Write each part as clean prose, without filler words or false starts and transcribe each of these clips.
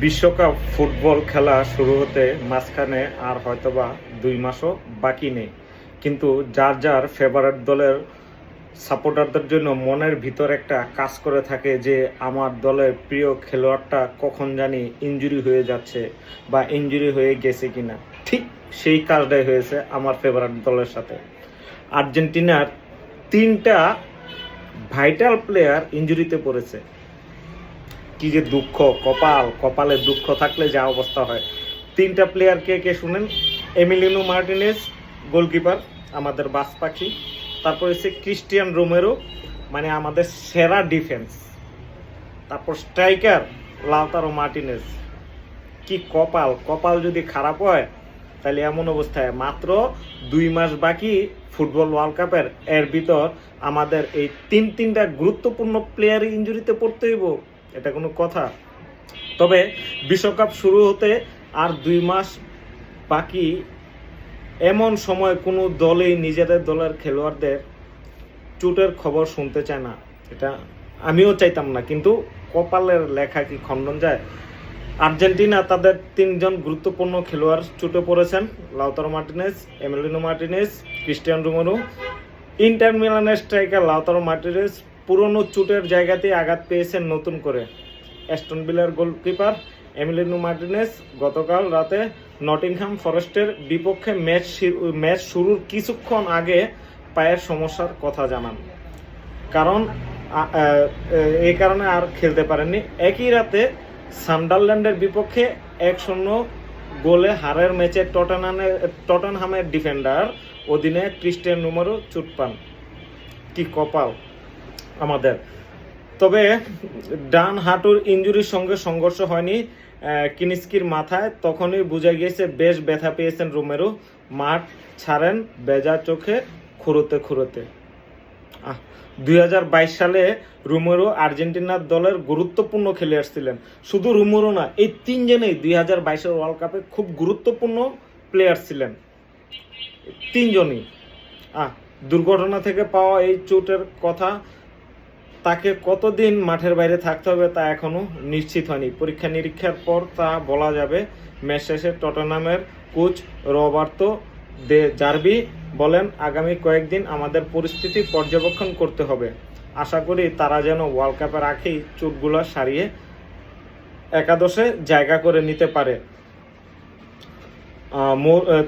বিশ্বকাপ ফুটবল খেলা শুরু হতে মাঝখানে আর হয়তোবা 2 মাসও বাকি নেই, কিন্তু যার যার ফেভারিট দলের সাপোর্টারদের জন্য মনের ভিতর একটা কাজ করে থাকে যে আমার দলের প্রিয় খেলোয়াড়টা কখন জানি ইনজুরি হয়ে যাচ্ছে বা ইনজুরি হয়ে গেছে কিনা। ঠিক সেই কাজটাই হয়েছে আমার ফেভারিট দলের সাথে। আর্জেন্টিনার 3টা ভাইটাল প্লেয়ার ইনজুরিতে পড়েছে। কি যে দুঃখ, কপালে দুঃখ থাকলে যা অবস্থা হয়। 3টা প্লেয়ার কে কে শুনেন? এমিলিনো মার্টিনেজ গোলকিপার, আমাদের বাস পাখি। তারপর হচ্ছে ক্রিস্টিয়ান রোমেরো, মানে আমাদের সেরা ডিফেন্স। তারপর স্ট্রাইকার লাউতারো মার্টিনেজ। কি কপাল যদি খারাপ হয় তাহলে এমন অবস্থায় মাত্র 2 মাস বাকি ফুটবল ওয়ার্ল্ড কাপের, এর ভিতর আমাদের এই তিনটা গুরুত্বপূর্ণ প্লেয়ারই ইনজুরিতে পড়তে হইব, এটা কোনো কথা? তবে বিশ্বকাপ শুরু হতে আর 2 মাস বাকি, এমন সময় কোনো দলেই নিজেদের দলের খেলোয়াড়দের চোটের খবর শুনতে চায় না। এটা আমিও চাইতাম না, কিন্তু কপালের লেখা কি খণ্ডন যায়? আর্জেন্টিনা তাদের 3জন গুরুত্বপূর্ণ খেলোয়াড় চোটে পড়েছেন: Lautaro Martinez, Emiliano Martinez, Cristian Romero. Inter মিলানের স্ট্রাইকার লাউতারো মার্টিনেজ পুরনো চোটের জায়গাতেই আঘাত পেয়েছেন নতুন করে। অ্যাস্টন ভিলার গোলকিপার এমিলিনো মার্টিনেজ গতকাল রাতে নটিংহাম ফরেস্টের বিপক্ষে ম্যাচ শুরুর কিছুক্ষণ আগে পায়ের সমস্যার কথা জানান, এই কারণে আর খেলতে পারেননি। একই রাতে সান্ডারল্যান্ডের বিপক্ষে 1-0 গোলে হারের ম্যাচে টটেনহামের ডিফেন্ডার অধীনে ক্রিস্টিয়ান রোমেরো চোট পান। কি কপাল আমাদের! তবে ডান হাঁটুর ইনজুরির সঙ্গে সংঘর্ষ হয়নি কিনিস্কির মাথায়, তখনই বোঝা গিয়েছে বেশ ব্যথা পেয়েছেন রোমেরো। মাঠ ছাড়েন বেজা চোখে খুঁড়োতে। 2022 সালে রোমেরো আর্জেন্টিনার দলের গুরুত্বপূর্ণ খেলোয়াড় ছিলেন। শুধু রোমেরো না, এই 3 জনেই 2022 ওয়ার্ল্ড কাপে খুব গুরুত্বপূর্ণ প্লেয়ার ছিলেন। 3 জনই। দুর্ঘটনা থেকে পাওয়া এই চোটের কথা, তাকে কতদিন মাঠের বাইরে থাকতে হবে তা এখনো নিশ্চিত হয়নি। পরীক্ষা নিরীক্ষার পর তা বলা যাবে। ম্যাচ শেষে টটেনহামের কোচ রবার্তো দে জার্বি বলেন, আগামী কয়েকদিন আমাদের পরিস্থিতি পর্যবেক্ষণ করতে হবে। আশা করি তারা যেন ওয়ার্ল্ড কাপের আগেই চোটগুলো সারিয়ে একাদশে জায়গা করে নিতে পারে।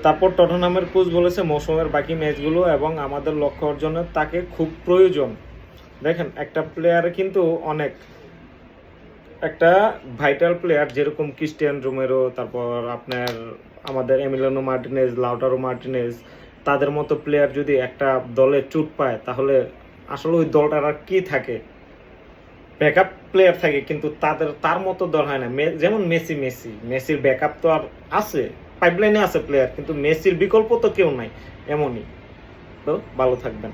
তারপর টটেনহামের কোচ বলেছে, মৌসুমের বাকি ম্যাচগুলো এবং আমাদের লক্ষ্য অর্জনের তাকে খুব প্রয়োজন। দেখেন, একটা প্লেয়ারে কিন্তু অনেক, একটা ভাইটাল প্লেয়ার যেরকম ক্রিস্টিয়ান রোমেরো, তারপর আপনার আমাদের এমিলিনো মার্টিনেজ, লাউটারো মার্টিনেজ, তাদের মতো প্লেয়ার যদি একটা দলে চোট পায় তাহলে আসলে ওই দলটার আর কি থাকে? ব্যাকআপ প্লেয়ার থাকে, কিন্তু তার মতো দল হয় না। যেমন মেসির ব্যাকআপ তো আর আছে, পাইপলাইনে আছে প্লেয়ার, কিন্তু মেসির বিকল্প তো কেউ নাই। এমনই। তো ভালো থাকবেন।